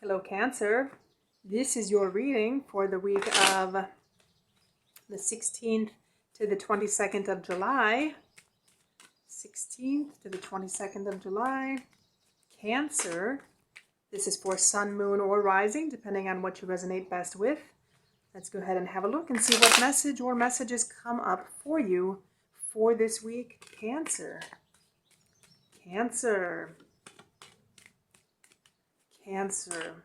Hello, Cancer. This is your reading for the week of the 16th to the 22nd of July. 16th to the 22nd of July. Cancer. This is for sun, moon, or rising, depending on what you resonate best with. Let's go ahead and have a look and see what message or messages come up for you for this week, Cancer. Cancer. Cancer.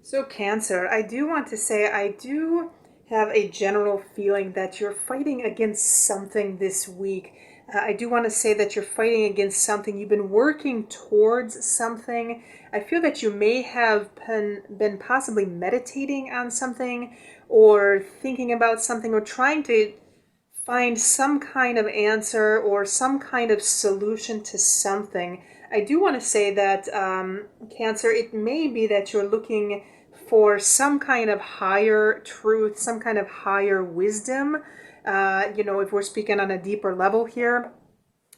So Cancer, I do want to say I do have a general feeling that you're fighting against something this week. I do want to say that you're fighting against something. You've been working towards something. I feel that you may have been possibly meditating on something or thinking about something or trying to find some kind of answer or some kind of solution to something. I do want to say that, Cancer, it may be that you're looking for some kind of higher truth, some kind of higher wisdom. If we're speaking on a deeper level here,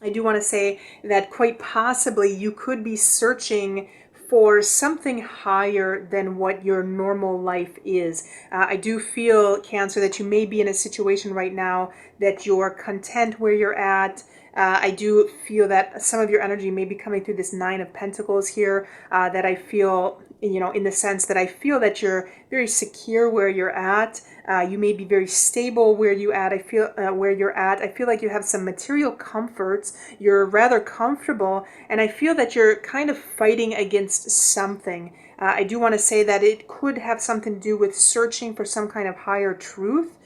I do want to say that quite possibly you could be searching for something higher than what your normal life is. I do feel, Cancer, that you may be in a situation right now that you're content where you're at. I do feel that some of your energy may be coming through this Nine of Pentacles here, that I feel, in the sense that I feel that you're very secure where you're at. You may be very stable where you're at. I feel like you have some material comforts. You're rather comfortable, and I feel that you're kind of fighting against something. I do want to say that it could have something to do with searching for some kind of higher truth,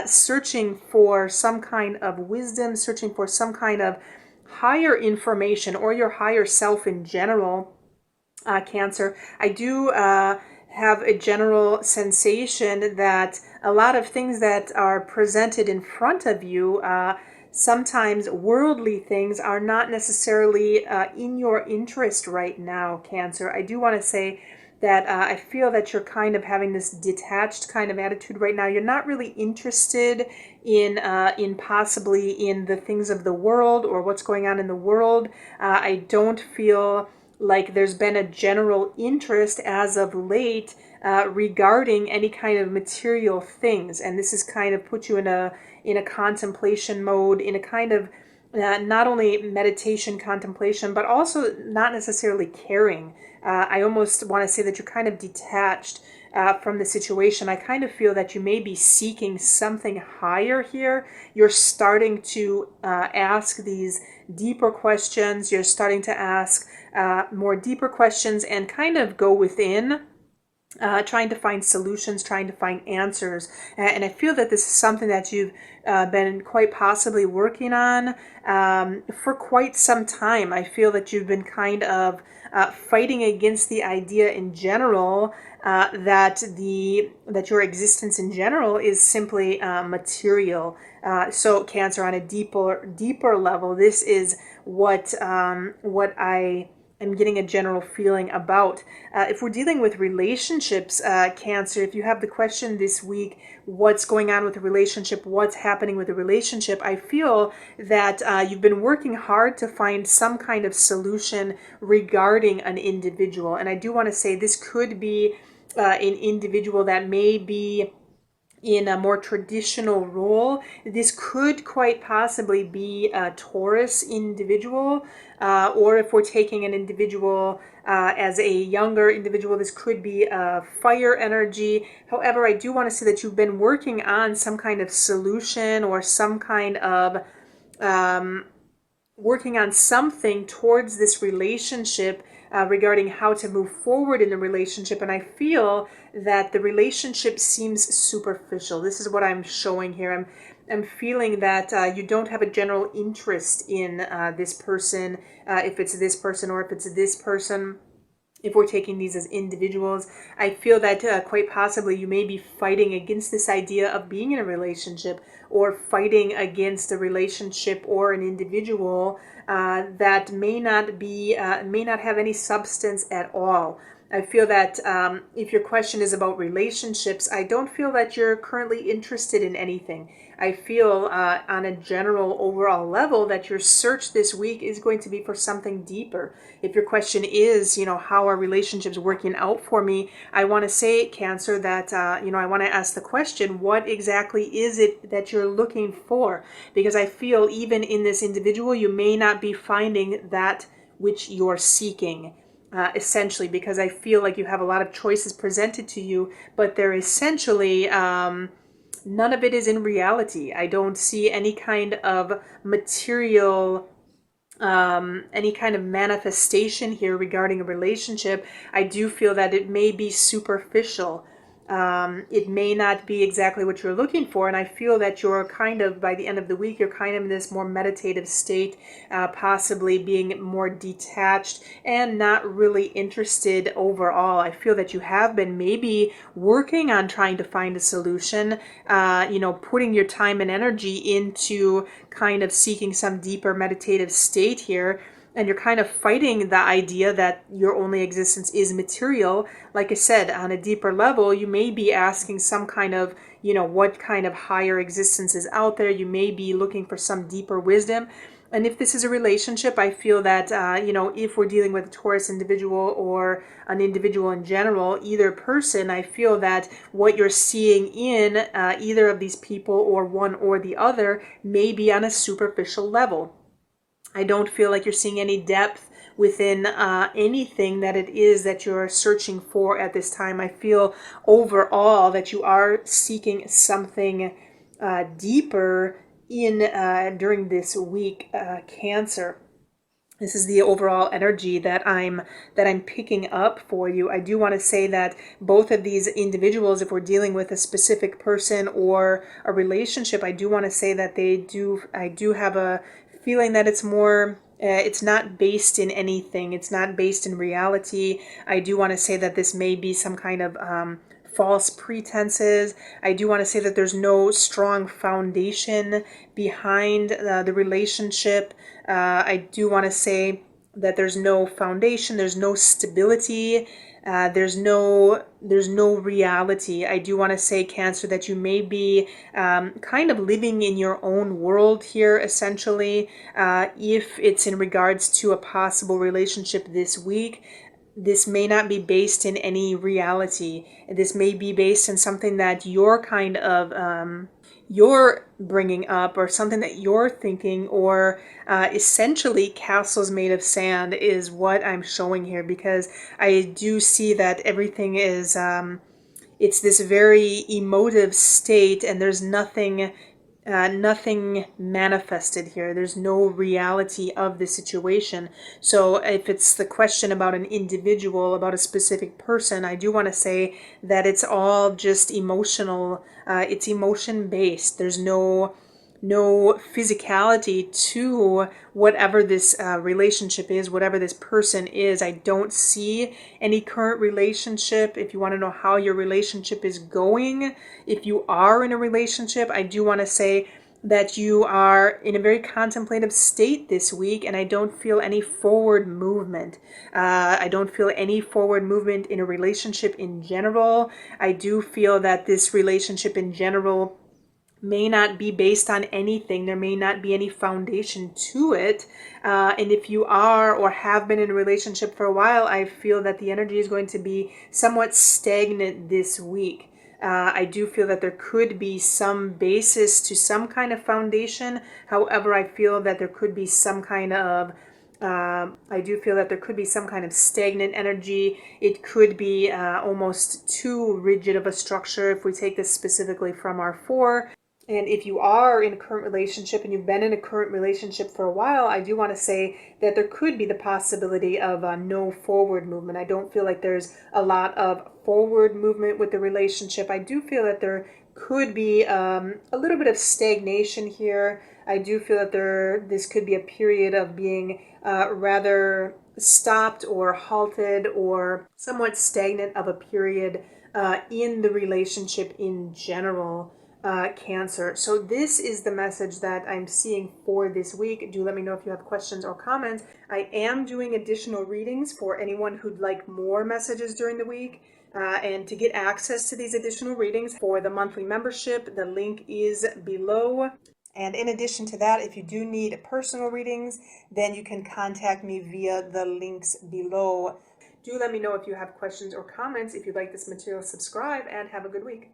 searching for some kind of wisdom, searching for some kind of higher information or your higher self in general. Cancer, I do have a general sensation that a lot of things that are presented in front of you, sometimes worldly things, are not necessarily in your interest right now, Cancer. I do want to say that I feel that you're kind of having this detached kind of attitude right now. You're not really interested in possibly in the things of the world or what's going on in the world. I don't feel like there's been a general interest as of late regarding any kind of material things, and this has kind of put you in a contemplation mode, in a kind of not only meditation, contemplation, but also not necessarily caring. I almost want to say that you're kind of detached from the situation. I kind of feel that you may be seeking something higher here. You're starting to ask these deeper questions. You're starting to ask more deeper questions and kind of go within. Trying to find solutions, trying to find answers. And I feel that this is something that you've been quite possibly working on for quite some time. I feel that you've been kind of fighting against the idea in general that your existence in general is simply material. So Cancer, on a deeper level, this is what I'm getting a general feeling about. If we're dealing with relationships, Cancer, if you have the question this week, what's going on with the relationship, what's happening with the relationship, I feel that you've been working hard to find some kind of solution regarding an individual. And I do want to say this could be an individual that may be in a more traditional role. This could quite possibly be a Taurus individual, or if we're taking an individual as a younger individual, this could be a fire energy. However, I do want to say that you've been working on some kind of solution or some kind of working on something towards this relationship regarding how to move forward in the relationship. And I feel that the relationship seems superficial. This is what I'm showing here. I'm feeling that you don't have a general interest in this person, if it's this person or if it's this person. if we're taking these as individuals, I feel that quite possibly you may be fighting against this idea of being in a relationship, or fighting against a relationship or an individual that may not have any substance at all. I feel that if your question is about relationships, I don't feel that you're currently interested in anything. I feel on a general overall level that your search this week is going to be for something deeper. If your question is, how are relationships working out for me? I want to say, Cancer, that, I want to ask the question, what exactly is it that you're looking for? Because I feel even in this individual, you may not be finding that which you're seeking. Essentially, because I feel like you have a lot of choices presented to you, but they're essentially none of it is in reality. I don't see any kind of material, any kind of manifestation here regarding a relationship. I do feel that it may be superficial. It may not be exactly what you're looking for, and I feel that you're kind of, by the end of the week, you're kind of in this more meditative state, possibly being more detached and not really interested overall. I feel that you have been maybe working on trying to find a solution, putting your time and energy into kind of seeking some deeper meditative state here, and you're kind of fighting the idea that your only existence is material. Like I said, on a deeper level, you may be asking some kind of, what kind of higher existence is out there. You may be looking for some deeper wisdom. And if this is a relationship, I feel that, if we're dealing with a Taurus individual or an individual in general, either person, I feel that what you're seeing in either of these people, or one or the other, may be on a superficial level. I don't feel like you're seeing any depth within anything that it is that you're searching for at this time. I feel overall that you are seeking something deeper in during this week, Cancer. This is the overall energy that I'm picking up for you. I do want to say that both of these individuals, if we're dealing with a specific person or a relationship, I do want to say that I do have a feeling that it's more, it's not based in anything. It's not based in reality. I do want to say that this may be some kind of false pretenses. I do want to say that there's no strong foundation behind the relationship. I do want to say that there's no foundation, there's no stability, there's no reality. I do want to say, Cancer, that you may be kind of living in your own world here, essentially, if it's in regards to a possible relationship this week. This may not be based in any reality. This may be based in something that you're kind of you're bringing up, or something that you're thinking, or essentially castles made of sand is what I'm showing here, because I do see that everything is it's this very emotive state, and there's nothing manifested here. There's no reality of the situation. So if it's the question about an individual, about a specific person, I do want to say that it's all just emotional. It's emotion based. There's no physicality to whatever this relationship is, whatever this person is. I don't see any current relationship. If you want to know how your relationship is going, if you are in a relationship, I do want to say that you are in a very contemplative state this week, and I don't feel any forward movement. I don't feel any forward movement in a relationship in general. I do feel that this relationship in general may not be based on anything. There may not be any foundation to it. And if you are or have been in a relationship for a while, I feel that the energy is going to be somewhat stagnant this week. I do feel that there could be some basis to some kind of foundation. However, I feel that there could be some kind of I do feel that there could be some kind of stagnant energy. It could be almost too rigid of a structure, if we take this specifically from our 4. And if you are in a current relationship and you've been in a current relationship for a while, I do want to say that there could be the possibility of no forward movement. I don't feel like there's a lot of forward movement with the relationship. I do feel that there could be a little bit of stagnation here. I do feel that this could be a period of being rather stopped or halted or somewhat stagnant of a period in the relationship in general, Cancer. So this is the message that I'm seeing for this week. Do let me know if you have questions or comments. I am doing additional readings for anyone who'd like more messages during the week. And to get access to these additional readings for the monthly membership, the link is below. And in addition to that, if you do need personal readings, then you can contact me via the links below. Do let me know if you have questions or comments. If you like this material, subscribe, and have a good week.